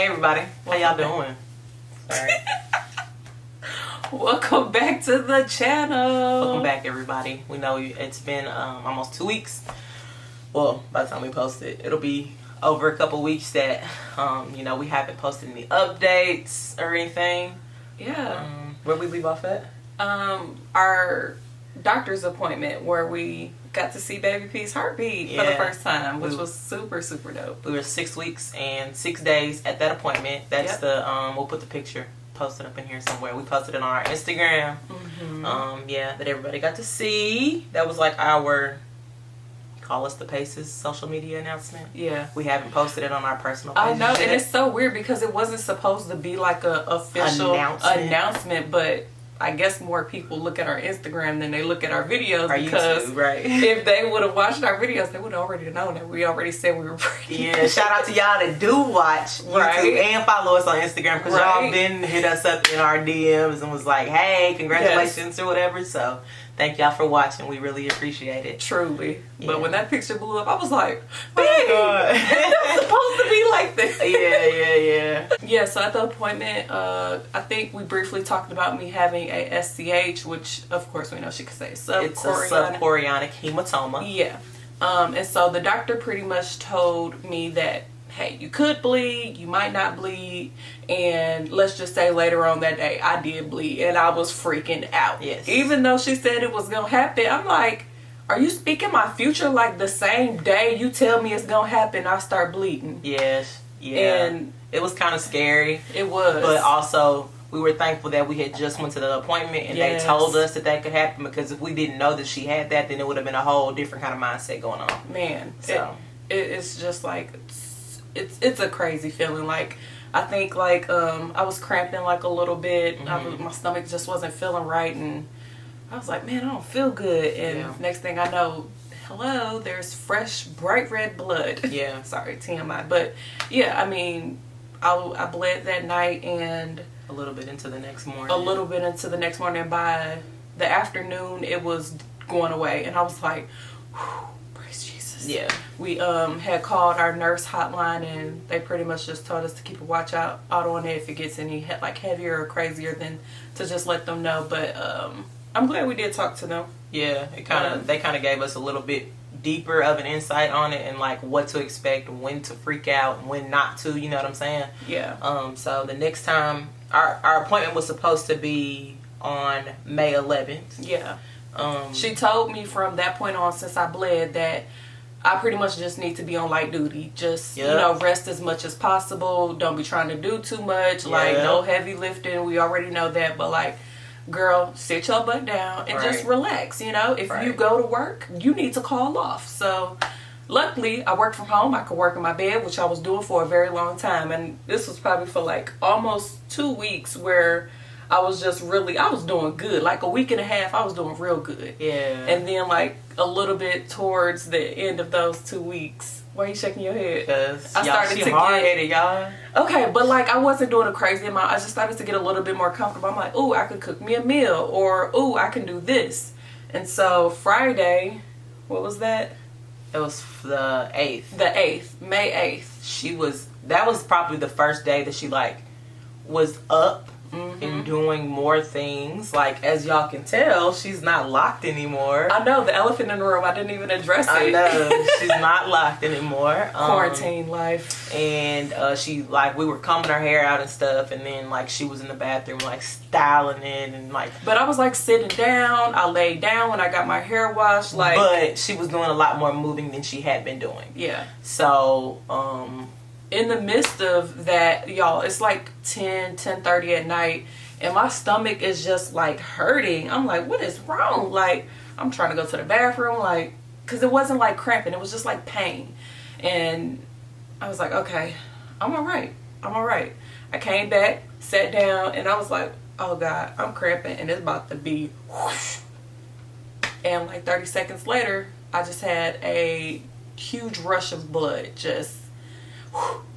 Hey everybody, how y'all doing? Sorry. Welcome back to the channel. Welcome back everybody. We know it's been almost 2 weeks. Well, by the time we post it, it'll be over a couple weeks that we haven't posted any updates or anything. Yeah. Where we leave off at? Our doctor's appointment where we got to see Baby P's heartbeat for the first time, which was super, super dope. We were 6 weeks and 6 days at that appointment. That's we'll put the picture posted up in here somewhere. We posted it on our Instagram. That everybody got to see. That was like our Call Us the Paces social media announcement. Yeah. We haven't posted it on our personal pages I know, yet. and it's so weird because it wasn't supposed to be like a official announcement, but I guess more people look at our Instagram than they look at our videos because YouTube, right? If they would have watched our videos, they would have already known that we already said we were pregnant. Yeah, shout out to y'all that do watch YouTube and follow us on Instagram because y'all been hit us up in our DMs and was like, hey, congratulations or whatever. So thank y'all for watching. We really appreciate it. Truly. Yeah. But when that picture blew up, I was like, dang, it's supposed to be like this. Yeah. Yeah, so at the appointment, I think we briefly talked about me having a SCH, which of course we know she could say it's a subchorionic hematoma. Yeah. And so the doctor pretty much told me that, hey, you could bleed, you might not bleed, and let's just say later on that day I did bleed and I was freaking out. Yes. Even though she said it was gonna happen, I'm like, are you speaking my future? Like the same day you tell me it's gonna happen, I start bleeding. Yes. Yeah. And it was kind of scary. It was. But also we were thankful that we had just went to the appointment and they told us that could happen, because if we didn't know that she had that, then it would have been a whole different kind of mindset going on. Man. So it's just like it's a crazy feeling. Like I think like I was cramping like a little bit. My stomach just wasn't feeling right, and I was like, man, I don't feel good. And next thing I know, hello, there's fresh bright red blood. Yeah. Sorry, TMI. But yeah, I mean, I bled that night and a little bit into the next morning. By the afternoon it was going away, and I was like, whew, praise Jesus. Yeah. We had called our nurse hotline, and they pretty much just told us to keep a watch out on it if it gets any like heavier or crazier, than to just let them know. But I'm glad we did talk to them. Yeah, they kind of gave us a little bit deeper of an insight on it, and like what to expect, when to freak out, when not to, you know what I'm saying? Yeah. So the next time our appointment was supposed to be on May 11th. Yeah. She told me from that point on, since I bled, that I pretty much just need to be on light duty. Just, rest as much as possible. Don't be trying to do too much. Like, no heavy lifting. We already know that. But, like, girl, sit your butt down and just relax, If you go to work, you need to call off. So, luckily, I worked from home. I could work in my bed, which I was doing for a very long time. And this was probably for, like, almost 2 weeks where I was doing good. Like a week and a half, I was doing real good. Yeah. And then like a little bit towards the end of those 2 weeks. Why are you shaking your head? Because I started to get y'all. Okay, but like I wasn't doing a crazy amount. I just started to get a little bit more comfortable. I'm like, ooh, I could cook me a meal, or ooh, I can do this. And so Friday, what was that? It was the 8th. The 8th, May 8th. That was probably the first day that she like was up. And doing more things. Like, as y'all can tell, she's not locked anymore. I know, the elephant in the room, I didn't even address it. I know, she's not locked anymore. Quarantine life. And she, like, we were combing her hair out and stuff, and then, like, she was in the bathroom, like, styling it, and, like... But I was, like, sitting down. I laid down when I got my hair washed, like... But she was doing a lot more moving than she had been doing. Yeah. So, in the midst of that, y'all, it's like 10:30 at night, and my stomach is just like hurting. I'm like, what is wrong? Like, I'm trying to go to the bathroom, like, because it wasn't like cramping, it was just like pain. And I was like, okay, I'm all right. I came back, sat down, and I was like, oh God, I'm cramping, and it's about to be whoosh. And like 30 seconds later, I just had a huge rush of blood.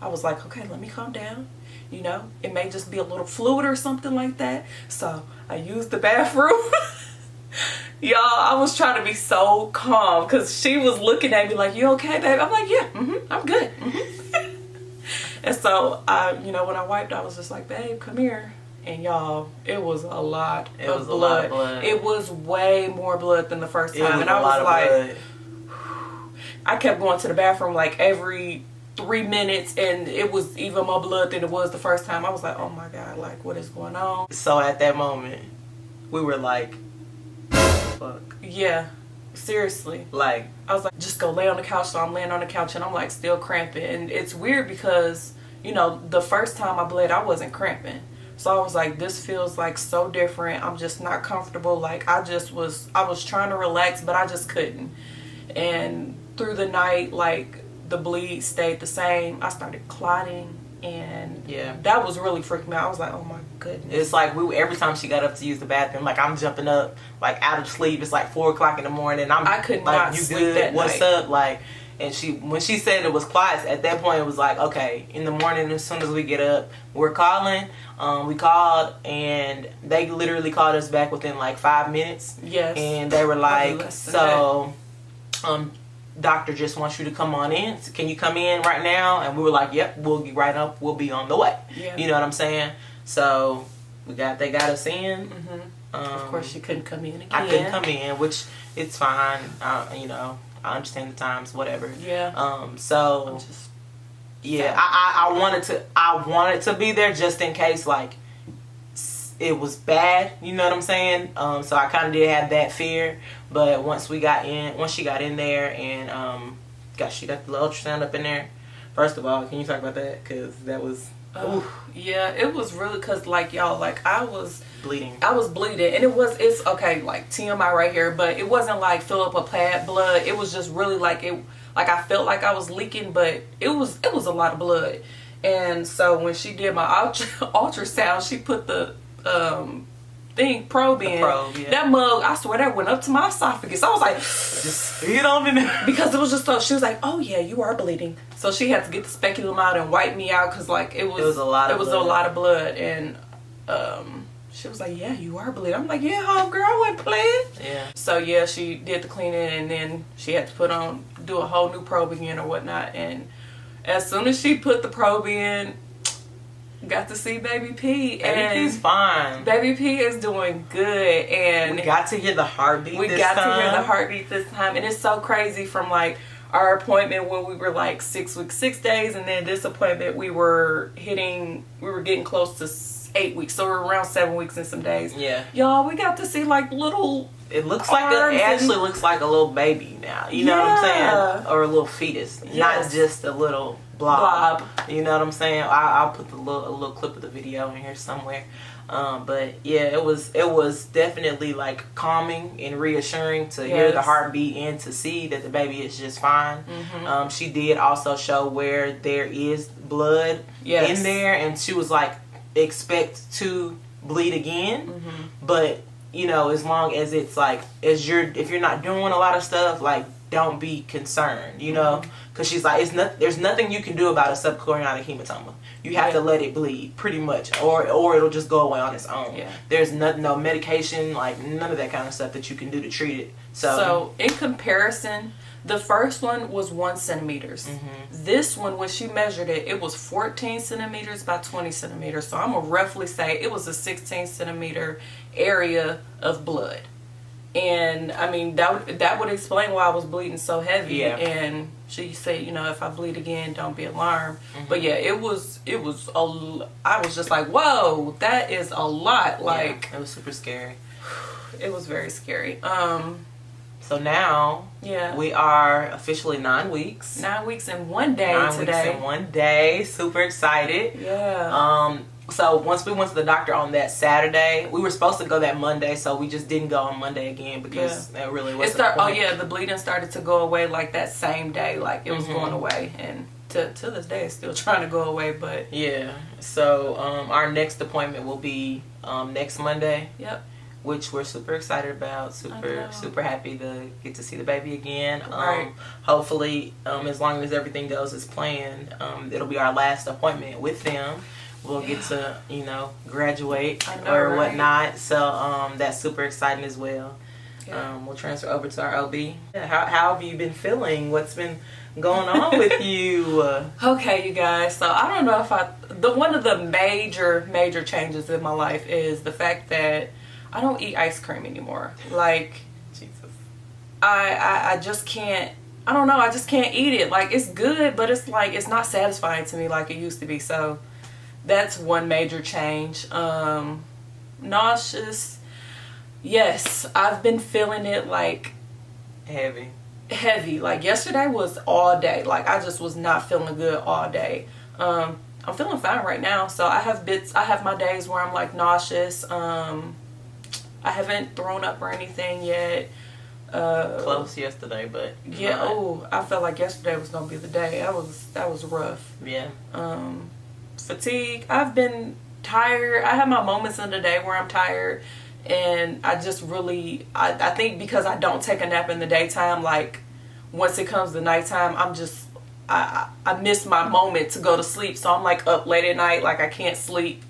I was like, okay, let me calm down. It may just be a little fluid or something like that. So I used the bathroom. Y'all, I was trying to be so calm because she was looking at me like, you okay, babe? I'm like, yeah, I'm good. And so when I wiped, I was just like, babe, come here. And y'all, it was a lot of blood. It was way more blood than the first time. And I was like, I kept going to the bathroom like every 3 minutes, and it was even more blood than it was the first time. I was like, oh my God, like, what is going on? So at that moment, we were like, fuck. Yeah, seriously. Like, I was like, just go lay on the couch. So I'm laying on the couch and I'm like still cramping. And it's weird because, the first time I bled, I wasn't cramping. So I was like, this feels like so different. I'm just not comfortable. Like, I was trying to relax, but I just couldn't. And through the night, like, the bleed stayed the same. I started clotting, and that was really freaking me out. I was like, oh my goodness. It's like every time she got up to use the bathroom, like, I'm jumping up, like, out of sleep. It's like 4 o'clock in the morning. I could like, not you sleep good? that What's night. up? Like, and when she said it was clots, at that point it was like, okay, in the morning, as soon as we get up, we're calling. We called, and they literally called us back within like 5 minutes. Yes. And they were like, so, doctor just wants you to come on in. Can you come in right now? And we were like, yep, we'll get right up. We'll be on the way. Yeah. You know what I'm saying? So they got us in. Mm-hmm. Of course, she couldn't come in again. I couldn't come in, which it's fine. I understand the times, whatever. Yeah. So yeah, I wanted to be there just in case, like, it was bad, you know what I'm saying? So I kind of did have that fear, but once she got in there, and she got the ultrasound up in there. First of all, can you talk about that? Because that was yeah, it was really, because like, y'all, like, I was bleeding, and it's okay, like, TMI right here, but it wasn't like fill up a pad blood. It was just really like I felt like I was leaking, but it was a lot of blood. And so when she did my ultrasound, she put the probe in. That mug, I swear, that went up to my esophagus. I was like, just feed on in there. Because it was just so, she was like, oh yeah, you are bleeding. So she had to get the speculum out and wipe me out, because like it was a lot of blood. And she was like, yeah, you are bleeding. I'm like, yeah, homegirl, I wasn't playing. Yeah. So yeah, she did the cleaning, and then she had to do a whole new probe again or whatnot. And as soon as she put the probe in, got to see Baby P, and Baby P's fine. Baby P is doing good, and we got to hear the heartbeat. We got to hear the heartbeat this time, and it's so crazy. From like our appointment when we were like 6 weeks, 6 days, and then this appointment we were getting close to 8 weeks, so we're around 7 weeks and some days. Yeah, y'all, we got to see like little. It actually looks like a little baby now. You know what I'm saying? Or a little fetus, not just a little blob. You know what I'm saying? I'll put a little clip of the video in here somewhere. But yeah, it was definitely like calming and reassuring to hear the heartbeat and to see that the baby is just fine. Mm-hmm. She did also show where there is blood in there, and she was like, expect to bleed again. Mm-hmm. But as long as it's like, if you're not doing a lot of stuff, like, don't be concerned, because she's like, there's nothing you can do about a subchorionic hematoma. You have to let it bleed, pretty much, or it'll just go away on its own. Yeah. There's no medication, like none of that kind of stuff that you can do to treat it. So in comparison, the first one was 1 centimeter. Mm-hmm. This one, when she measured it, it was 14 centimeters by 20 centimeters. So I'm gonna roughly say it was a 16 centimeter area of blood. And I mean, that would explain why I was bleeding so heavy. Yeah. And she said, if I bleed again, don't be alarmed. Mm-hmm. But yeah, I was just like, whoa, that is a lot. Like, it was super scary. It was very scary. So now, we are officially 9 weeks. 9 weeks and 1 day 9 today. 9 weeks and 1 day. Super excited. Yeah. So once we went to the doctor on that Saturday, we were supposed to go that Monday, so we just didn't go on Monday again because that really wasn't the point. The bleeding started to go away like that same day, like it was going away, and to this day it's still trying to go away. But yeah, so our next appointment will be next Monday. Yep. Which we're super excited about, super happy to get to see the baby again. Right. Hopefully, as long as everything goes as planned, it'll be our last appointment with them. We'll get to, graduate or whatnot. So that's super exciting as well. We'll transfer over to our OB. Yeah, how have you been feeling? What's been going on with you? Okay, you guys. So I don't know if one of the major changes in my life is the fact that I don't eat ice cream anymore. Like, Jesus. I just can't. I don't know. I just can't eat it. Like, it's good, but it's like it's not satisfying to me like it used to be. So that's one major change. Nauseous. Yes, I've been feeling it like heavy. Like, yesterday was all day. Like, I just was not feeling good all day. I'm feeling fine right now. So I have my days where I'm like nauseous. I haven't thrown up or anything yet. Close yesterday, but yeah. Oh, I felt like yesterday was gonna be the day. That was rough. Yeah. Fatigue. I've been tired. I have my moments in the day where I'm tired, and I just really, I think because I don't take a nap in the daytime, like once it comes to nighttime, I miss my moment to go to sleep. So I'm like up late at night, like I can't sleep.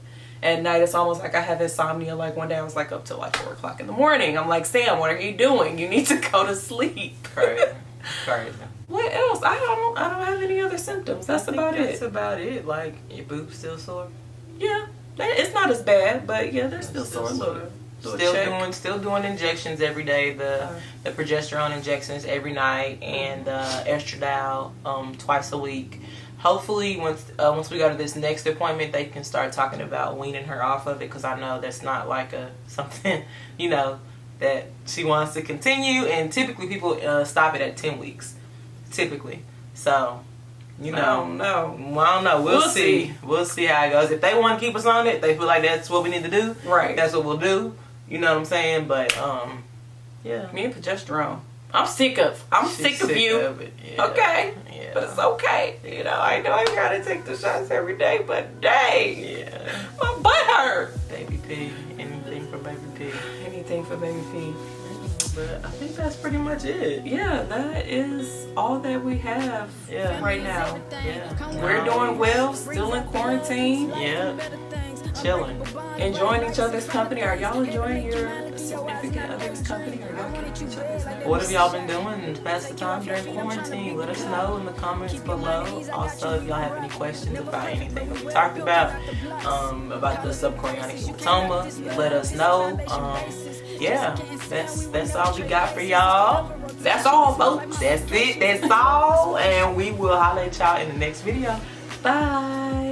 At night, it's almost like I have insomnia. Like, one day I was like up till like 4 o'clock in the morning. I'm like, Sam, what are you doing? You need to go to sleep. Crazy. What else? I don't have any other symptoms. That's about it. That's about it. Like, your boobs still sore? Yeah, it's not as bad, but yeah, they're still sore. Still doing injections every day. The progesterone injections every night, and estradiol twice a week. Hopefully, once we go to this next appointment, they can start talking about weaning her off of it, because I know that's not like something, that she wants to continue. And typically, people stop it at 10 weeks. Typically, so I don't know. We'll see. We'll see how it goes. If they want to keep us on it, they feel like that's what we need to do. Right. That's what we'll do. You know what I'm saying? But yeah. Me and progesterone. I'm sick of you. Of it. Yeah. Okay. Yeah. But it's okay. I know I gotta take the shots every day, but dang. Yeah. My butt hurt. Baby P. Anything for Baby P. Anything for Baby P. But I think that's pretty much it. Yeah, that is all that we have right now. Yeah. We're doing well, still in quarantine. Yeah. Chilling. Enjoying each other's company. Are y'all enjoying your significant other's company? Are y'all getting each other's company? What have y'all been doing to pass the time during quarantine? Let us know in the comments below. Also, if y'all have any questions about anything that we talked about the subchorionic hematoma, let us know. Yeah, that's all we got for y'all. That's all, folks. That's it. That's all. And we will holler at y'all in the next video. Bye.